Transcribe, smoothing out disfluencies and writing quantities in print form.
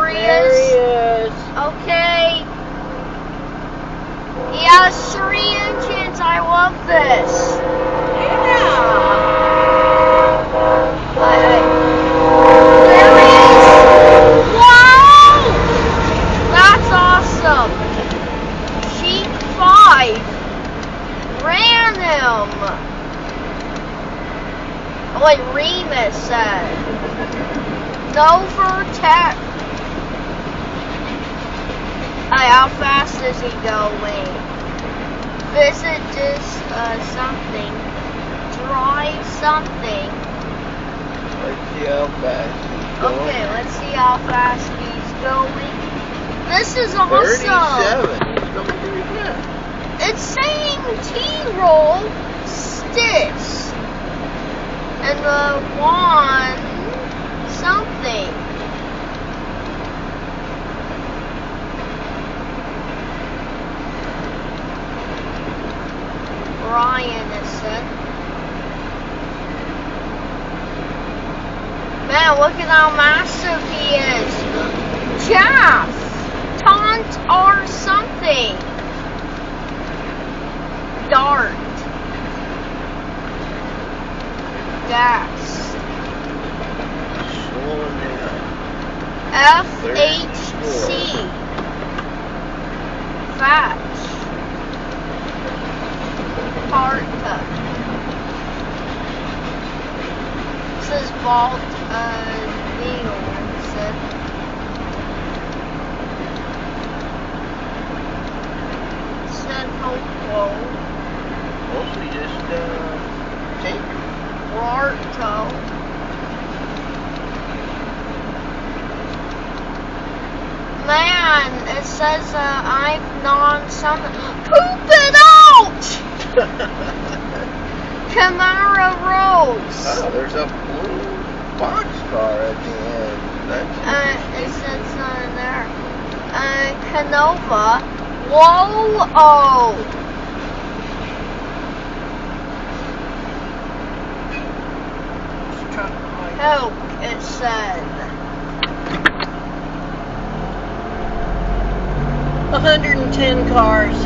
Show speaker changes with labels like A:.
A: he
B: There
A: is.
B: he is.
A: Okay. He has 3 engines. I love this.
B: Yeah.
A: There he is. Wow! That's awesome. Sheik 5 ran him. Like Remus said. No Vertex. How fast is he going? Visit this something. Drive something.
B: Let's see how fast he's going.
A: Okay, let's see how fast he's going. This is awesome.
B: 37. He's going pretty fast.
A: It's saying T-roll sticks. And the one something. Ryan is said. Man, look at how massive he is. Jeff! Taunt or something. Dart. Gas.
B: Slowing down.
A: FHC. Fetch. Parta. This is Vault Needle. Said hopeful.
B: Mostly just take
A: Rarto. Man, it says I've non-summoned. Poop it out! Camara Rose.
B: Oh, there's a blue boxcar at the end.
A: It says in there. Canova. Whoa! Help, it said.
B: 110 cars.